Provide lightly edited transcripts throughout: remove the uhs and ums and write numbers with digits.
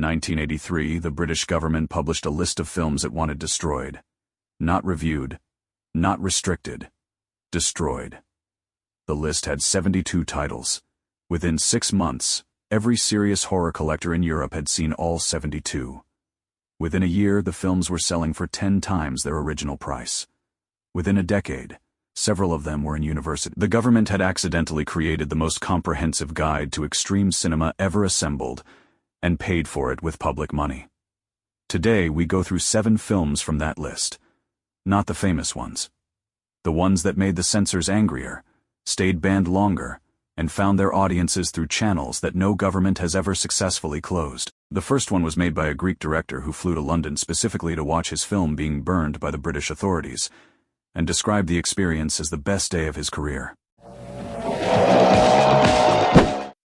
1983, the British government published a list of films it wanted destroyed. Not reviewed. Not restricted. Destroyed. The list had 72 titles. Within 6 months, every serious horror collector in Europe had seen all 72. Within a year, the films were selling for 10 times their original price. Within a decade, several of them were in university. The government had accidentally created the most comprehensive guide to extreme cinema ever assembled, and paid for it with public money. Today, we go through 7 films from that list. Not the famous ones. The ones that made the censors angrier, stayed banned longer, and found their audiences through channels that no government has ever successfully closed. The first one was made by a Greek director who flew to London specifically to watch his film being burned by the British authorities, and described the experience as the best day of his career.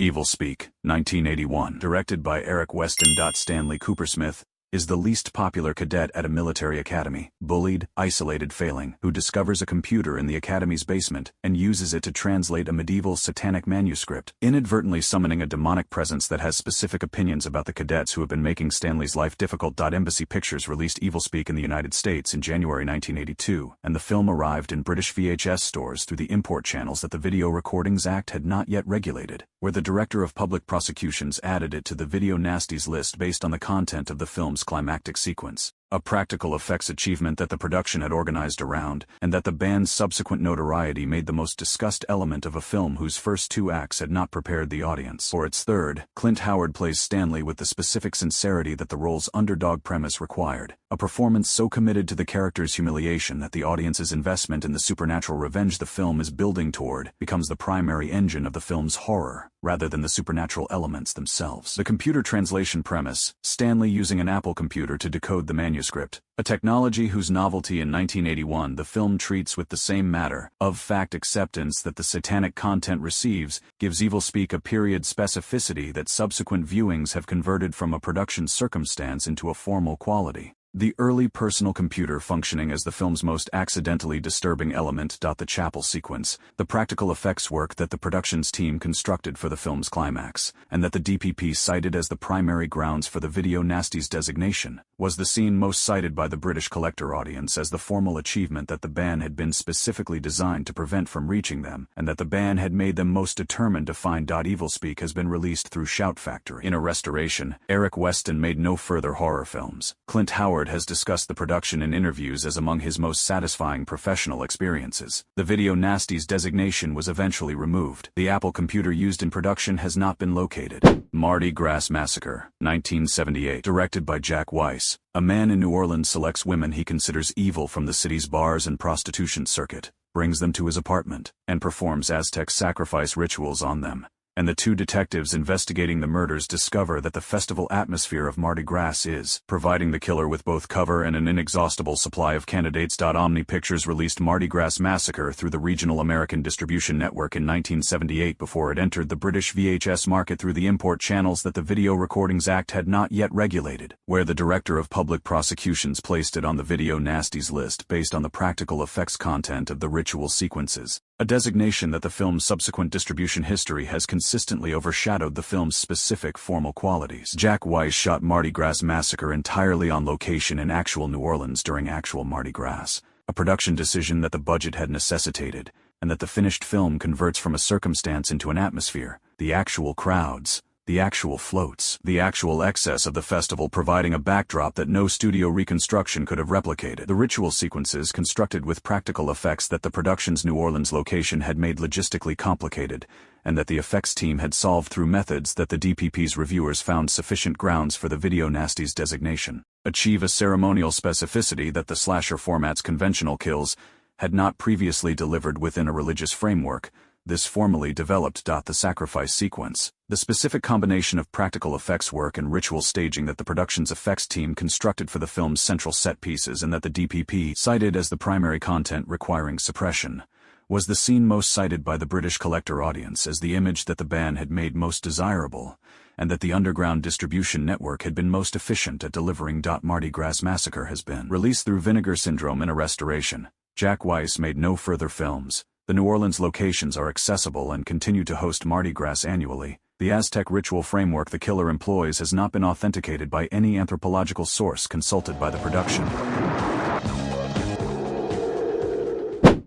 Evilspeak, 1981, directed by Eric Weston. Stanley Coopersmith is the least popular cadet at a military academy, bullied, isolated, failing, who discovers a computer in the academy's basement and uses it to translate a medieval satanic manuscript, inadvertently summoning a demonic presence that has specific opinions about the cadets who have been making Stanley's life difficult. Embassy Pictures released Evilspeak in the United States in January 1982, and the film arrived in British VHS stores through the import channels that the Video Recordings Act had not yet regulated, where the Director of Public Prosecutions added it to the Video Nasties list based on the content of the film's climactic sequence, a practical effects achievement that the production had organized around, and that the band's subsequent notoriety made the most discussed element of a film whose first 2 acts had not prepared the audience for its third. Clint Howard plays Stanley with the specific sincerity that the role's underdog premise required, a performance so committed to the character's humiliation that the audience's investment in the supernatural revenge the film is building toward becomes the primary engine of the film's horror, rather than the supernatural elements themselves. The computer translation premise, Stanley using an Apple computer to decode the manuscript, a technology whose novelty in 1981 the film treats with the same matter of fact acceptance that the satanic content receives, gives Evilspeak a period specificity that subsequent viewings have converted from a production circumstance into a formal quality. The early personal computer functioning as the film's most accidentally disturbing element. The chapel sequence, the practical effects work that the productions team constructed for the film's climax, and that the DPP cited as the primary grounds for the Video Nasties designation, was the scene most cited by the British collector audience as the formal achievement that the ban had been specifically designed to prevent from reaching them, and that the ban had made them most determined to find. Evilspeak has been released through Shout Factory. In a restoration, Eric Weston made no further horror films. Clint Howard has discussed the production in interviews as among his most satisfying professional experiences. The Video Nasties designation was eventually removed. The Apple computer used in production has not been located. Mardi Gras Massacre, 1978, directed by Jack Weiss. A man in New Orleans selects women he considers evil from the city's bars and prostitution circuit, brings them to his apartment, and performs Aztec sacrifice rituals on them. And the 2 detectives investigating the murders discover that the festival atmosphere of Mardi Gras is providing the killer with both cover and an inexhaustible supply of candidates. Omni Pictures released Mardi Gras Massacre through the Regional American Distribution Network in 1978 before it entered the British VHS market through the import channels that the Video Recordings Act had not yet regulated, where the Director of Public Prosecutions placed it on the Video Nasties list based on the practical effects content of the ritual sequences, a designation that the film's subsequent distribution history has consistently overshadowed the film's specific formal qualities. Jack Weiss shot Mardi Gras Massacre entirely on location in actual New Orleans during actual Mardi Gras, a production decision that the budget had necessitated, and that the finished film converts from a circumstance into an atmosphere, the actual crowds, the actual floats, the actual excess of the festival, providing a backdrop that no studio reconstruction could have replicated. The ritual sequences constructed with practical effects that the production's New Orleans location had made logistically complicated, and that the effects team had solved through methods that the DPP's reviewers found sufficient grounds for the Video Nasties designation, achieve a ceremonial specificity that the slasher format's conventional kills had not previously delivered within a religious framework. This formally developed. The sacrifice sequence, the specific combination of practical effects work and ritual staging that the production's effects team constructed for the film's central set pieces and that the DPP cited as the primary content requiring suppression, was the scene most cited by the British collector audience as the image that the ban had made most desirable, and that the underground distribution network had been most efficient at delivering. Mardi Gras Massacre has been released through Vinegar Syndrome in a restoration. Jack Weiss made no further films. The New Orleans locations are accessible and continue to host Mardi Gras annually, The Aztec ritual framework the killer employs has not been authenticated by any anthropological source consulted by the production.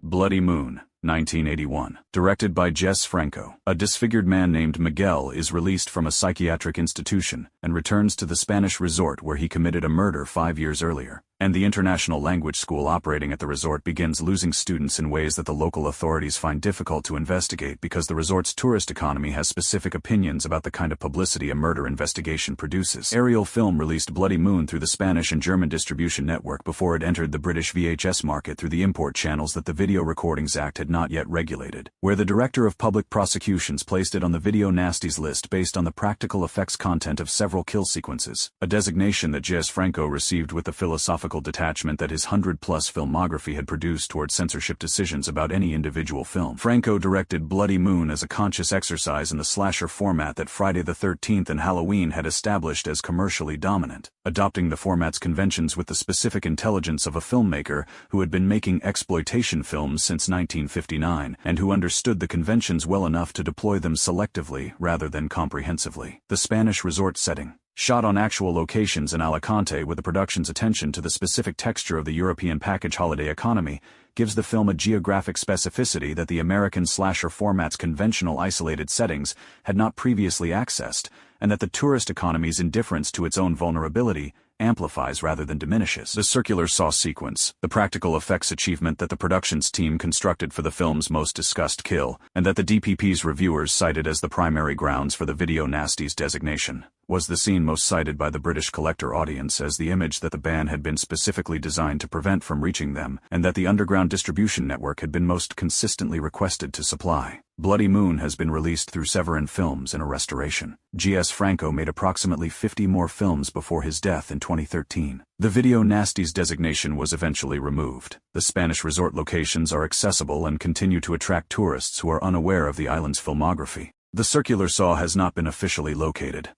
Bloody Moon, 1981. Directed by Jesús Franco. A disfigured man named Miguel is released from a psychiatric institution and returns to the Spanish resort where he committed a murder 5 years earlier. And the international language school operating at the resort begins losing students in ways that the local authorities find difficult to investigate because the resort's tourist economy has specific opinions about the kind of publicity a murder investigation produces. Aerial Film released Bloody Moon through the Spanish and German distribution network before it entered the British VHS market through the import channels that the Video Recordings Act had not yet regulated, where the Director of Public Prosecutions placed it on the Video Nasties list based on the practical effects content of several kill sequences, a designation that Jesús Franco received with the philosophical detachment that his 100-plus filmography had produced towards censorship decisions about any individual film. Franco directed Bloody Moon as a conscious exercise in the slasher format that Friday the 13th and Halloween had established as commercially dominant, adopting the format's conventions with the specific intelligence of a filmmaker who had been making exploitation films since 1959 and who understood the conventions well enough to deploy them selectively rather than comprehensively. The Spanish resort setting, shot on actual locations in Alicante with the production's attention to the specific texture of the European package holiday economy, gives the film a geographic specificity that the American slasher format's conventional isolated settings had not previously accessed, and that the tourist economy's indifference to its own vulnerability amplifies rather than diminishes. The circular saw sequence, the practical effects achievement that the productions team constructed for the film's most discussed kill, and that the DPP's reviewers cited as the primary grounds for the Video Nasties designation, was the scene most cited by the British collector audience as the image that the ban had been specifically designed to prevent from reaching them, and that the underground distribution network had been most consistently requested to supply. Bloody Moon has been released through Severin Films in a restoration. Jesús Franco made approximately 50 more films before his death in 2013. The Video Nasties designation was eventually removed. The Spanish resort locations are accessible and continue to attract tourists who are unaware of the island's filmography. The circular saw has not been officially located.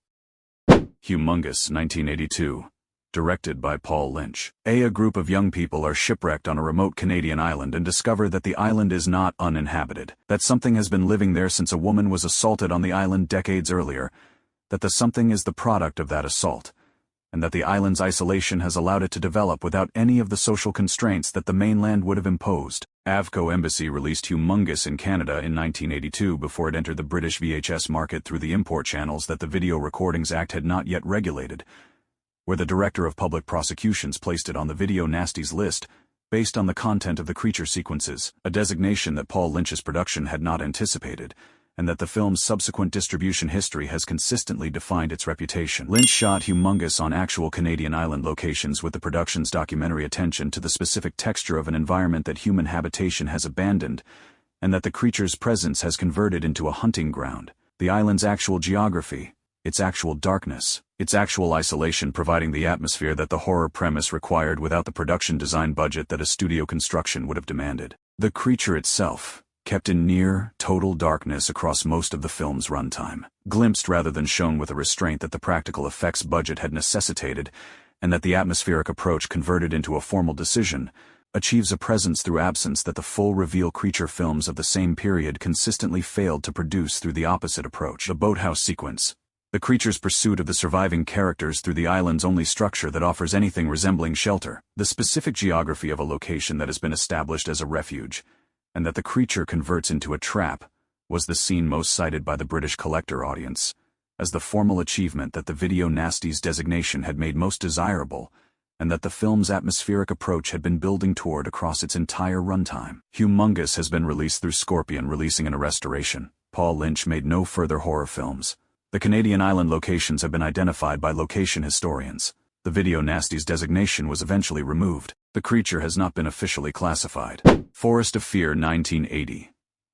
Humongous, 1982. Directed by Paul Lynch. A group of young people are shipwrecked on a remote Canadian island and discover that the island is not uninhabited, that something has been living there since a woman was assaulted on the island decades earlier, that the something is the product of that assault, and that the island's isolation has allowed it to develop without any of the social constraints that the mainland would have imposed. Avco Embassy released Humongous in Canada in 1982 before it entered the British VHS market through the import channels that the Video Recordings Act had not yet regulated, where the Director of Public Prosecutions placed it on the Video Nasties list based on the content of the creature sequences, a designation that Paul Lynch's production had not anticipated, and that the film's subsequent distribution history has consistently defined its reputation. Lynch shot Humongous on actual Canadian island locations with the production's documentary attention to the specific texture of an environment that human habitation has abandoned, and that the creature's presence has converted into a hunting ground. The island's actual geography, its actual darkness, its actual isolation providing the atmosphere that the horror premise required without the production design budget that a studio construction would have demanded. The creature itself, kept in near, total darkness across most of the film's runtime, glimpsed rather than shown with a restraint that the practical effects budget had necessitated, and that the atmospheric approach converted into a formal decision, achieves a presence through absence that the full reveal creature films of the same period consistently failed to produce through the opposite approach. The boathouse sequence, the creature's pursuit of the surviving characters through the island's only structure that offers anything resembling shelter, the specific geography of a location that has been established as a refuge, and that the creature converts into a trap, was the scene most cited by the British collector audience, as the formal achievement that the Video Nasties designation had made most desirable, and that the film's atmospheric approach had been building toward across its entire runtime. Humongous has been released through Scorpion releasing in a restoration. Paul Lynch made no further horror films. The Canadian island locations have been identified by location historians. The Video Nasties designation was eventually removed. The creature has not been officially classified. Forest of Fear, 1980.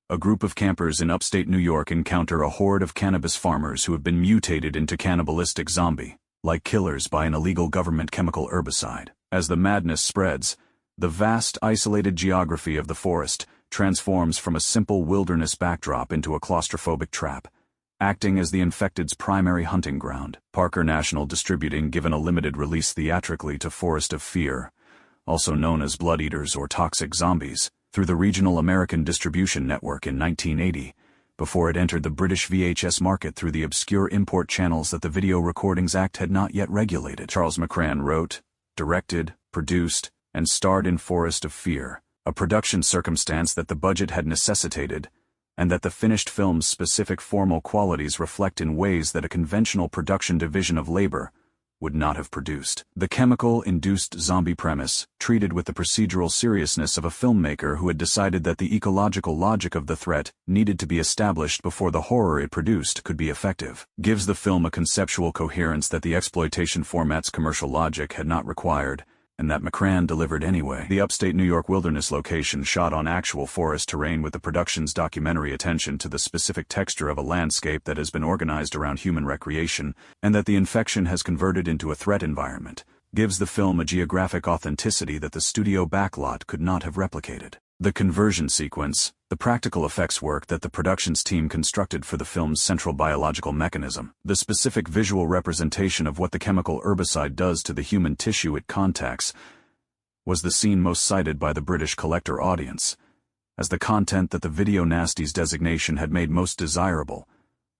A group of campers in upstate New York encounter a horde of cannabis farmers who have been mutated into cannibalistic zombie-like killers by an illegal government chemical herbicide. As the madness spreads, the vast isolated geography of the forest transforms from a simple wilderness backdrop into a claustrophobic trap, acting as the infected's primary hunting ground. Parker National Distributing given a limited release theatrically to Forest of Fear, also known as Blood Eaters or Toxic Zombies, through the Regional American Distribution Network in 1980, before it entered the British VHS market through the obscure import channels that the Video Recordings Act had not yet regulated. Charles McCran wrote, directed, produced, and starred in Forest of Fear, a production circumstance that the budget had necessitated, and that the finished film's specific formal qualities reflect in ways that a conventional production division of labor would not have produced. The chemical-induced zombie premise, treated with the procedural seriousness of a filmmaker who had decided that the ecological logic of the threat needed to be established before the horror it produced could be effective, gives the film a conceptual coherence that the exploitation format's commercial logic had not required, and that McCran delivered anyway. The upstate New York wilderness location shot on actual forest terrain with the production's documentary attention to the specific texture of a landscape that has been organized around human recreation, and that the infection has converted into a threat environment, gives the film a geographic authenticity that the studio backlot could not have replicated. The conversion sequence, the practical effects work that the productions team constructed for the film's central biological mechanism, the specific visual representation of what the chemical herbicide does to the human tissue it contacts, was the scene most cited by the British collector audience, as the content that the Video Nasties designation had made most desirable,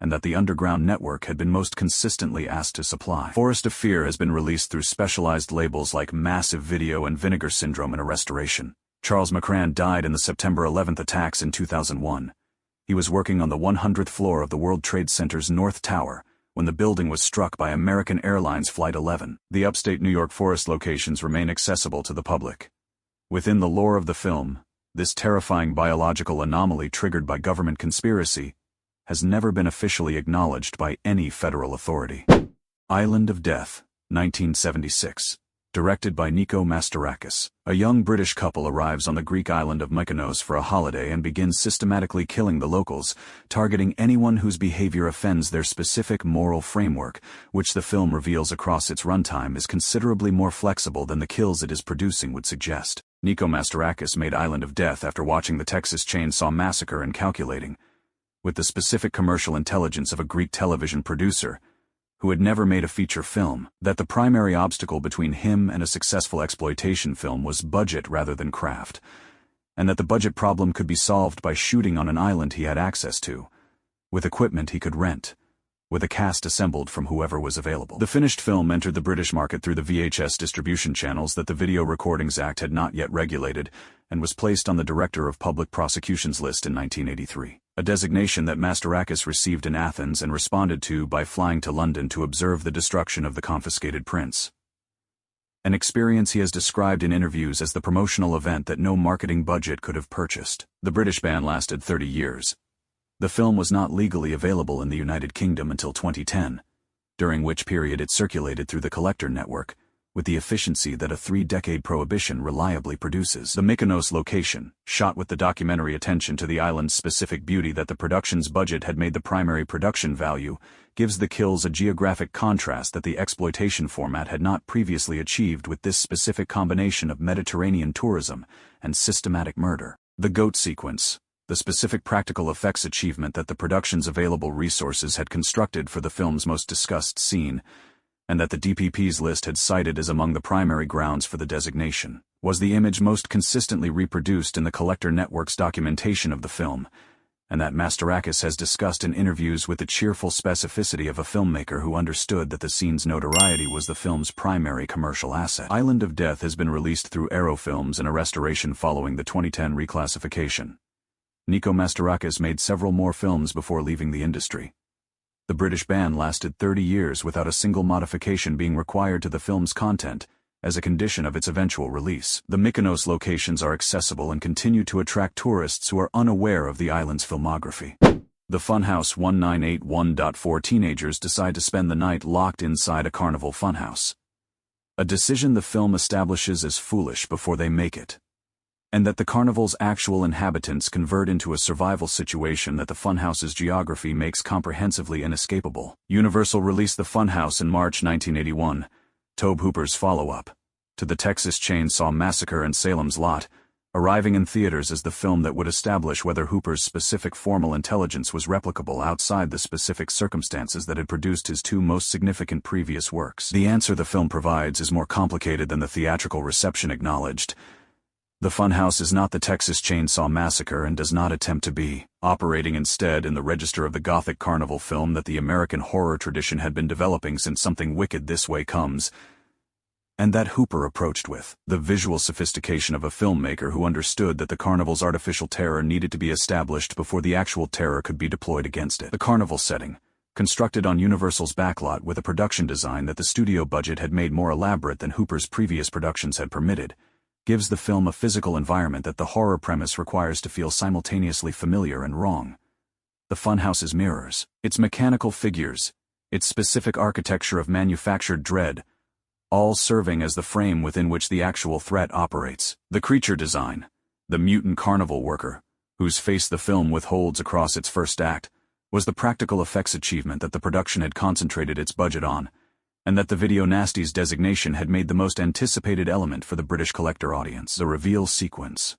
and that the underground network had been most consistently asked to supply. Forest of Fear has been released through specialized labels like Massive Video and Vinegar Syndrome in a restoration. Charles McCran died in the September 11 attacks in 2001. He was working on the 100th floor of the World Trade Center's North Tower when the building was struck by American Airlines Flight 11. The upstate New York forest locations remain accessible to the public. Within the lore of the film, this terrifying biological anomaly triggered by government conspiracy has never been officially acknowledged by any federal authority. Island of Death, 1976. Directed by Nikos Mastorakis. A young British couple arrives on the Greek island of Mykonos for a holiday and begins systematically killing the locals, targeting anyone whose behavior offends their specific moral framework, which the film reveals across its runtime is considerably more flexible than the kills it is producing would suggest. Nikos Mastorakis made Island of Death after watching the Texas Chainsaw Massacre and calculating, with the specific commercial intelligence of a Greek television producer, who had never made a feature film, that the primary obstacle between him and a successful exploitation film was budget rather than craft, and that the budget problem could be solved by shooting on an island he had access to, with equipment he could rent, with a cast assembled from whoever was available. The finished film entered the British market through the VHS distribution channels that the Video Recordings Act had not yet regulated, and was placed on the Director of Public Prosecutions list in 1983. A designation that Mastorakis received in Athens and responded to by flying to London to observe the destruction of the confiscated prints. An experience he has described in interviews as the promotional event that no marketing budget could have purchased. The British ban lasted 30 years. The film was not legally available in the United Kingdom until 2010, during which period it circulated through the collector network, with the efficiency that a 3-decade prohibition reliably produces. The Mykonos location, shot with the documentary attention to the island's specific beauty that the production's budget had made the primary production value, gives the kills a geographic contrast that the exploitation format had not previously achieved with this specific combination of Mediterranean tourism and systematic murder. The goat sequence, the specific practical effects achievement that the production's available resources had constructed for the film's most discussed scene, and that the DPP's list had cited as among the primary grounds for the designation, was the image most consistently reproduced in the collector network's documentation of the film, and that Mastorakis has discussed in interviews with the cheerful specificity of a filmmaker who understood that the scene's notoriety was the film's primary commercial asset. Island of Death has been released through Arrow Films in a restoration following the 2010 reclassification. Nikos Mastorakis made several more films before leaving the industry. The British ban lasted 30 years without a single modification being required to the film's content, as a condition of its eventual release. The Mykonos locations are accessible and continue to attract tourists who are unaware of the island's filmography. The Funhouse 1981.4 teenagers decide to spend the night locked inside a carnival funhouse. A decision the film establishes as foolish before they make it, and that the carnival's actual inhabitants convert into a survival situation that the funhouse's geography makes comprehensively inescapable. Universal released the Funhouse in March 1981, Tobe Hooper's follow-up to the Texas Chainsaw Massacre and Salem's Lot, arriving in theaters as the film that would establish whether Hooper's specific formal intelligence was replicable outside the specific circumstances that had produced his two most significant previous works. The answer the film provides is more complicated than the theatrical reception acknowledged. The Funhouse is not the Texas Chainsaw Massacre and does not attempt to be, operating instead in the register of the Gothic carnival film that the American horror tradition had been developing since Something Wicked This Way Comes, and that Hooper approached with the visual sophistication of a filmmaker who understood that the carnival's artificial terror needed to be established before the actual terror could be deployed against it. The carnival setting, constructed on Universal's backlot with a production design that the studio budget had made more elaborate than Hooper's previous productions had permitted, gives the film a physical environment that the horror premise requires to feel simultaneously familiar and wrong. The Funhouse's mirrors, its mechanical figures, its specific architecture of manufactured dread, all serving as the frame within which the actual threat operates. The creature design, the mutant carnival worker, whose face the film withholds across its first act, was the practical effects achievement that the production had concentrated its budget on, and that the video Nasties designation had made the most anticipated element for the British collector audience. The reveal sequence,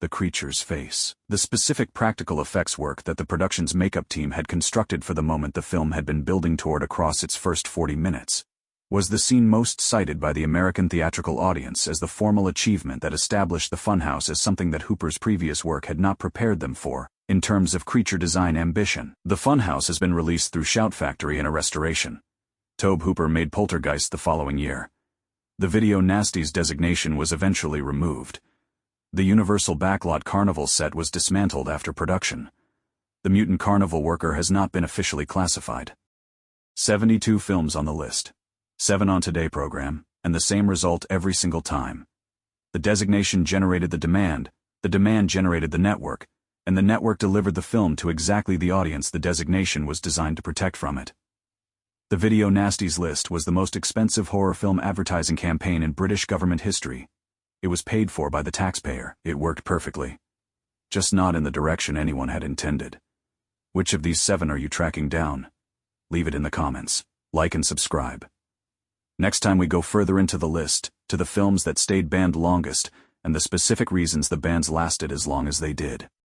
the creature's face, the specific practical effects work that the production's makeup team had constructed for the moment the film had been building toward across its first 40 minutes, was the scene most cited by the American theatrical audience as the formal achievement that established the Funhouse as something that Hooper's previous work had not prepared them for, in terms of creature design ambition. The Funhouse has been released through Shout Factory in a restoration. Tobe Hooper made Poltergeist the following year. The video Nasties designation was eventually removed. The Universal backlot carnival set was dismantled after production. The mutant carnival worker has not been officially classified. 72 films on the list. 7 on Today program, and the same result every single time. The designation generated the demand generated the network, and the network delivered the film to exactly the audience the designation was designed to protect from it. The video Nasties list was the most expensive horror film advertising campaign in British government history. It was paid for by the taxpayer. It worked perfectly. Just not in the direction anyone had intended. Which of these 7 are you tracking down? Leave it in the comments. Like and subscribe. Next time we go further into the list, to the films that stayed banned longest, and the specific reasons the bans lasted as long as they did.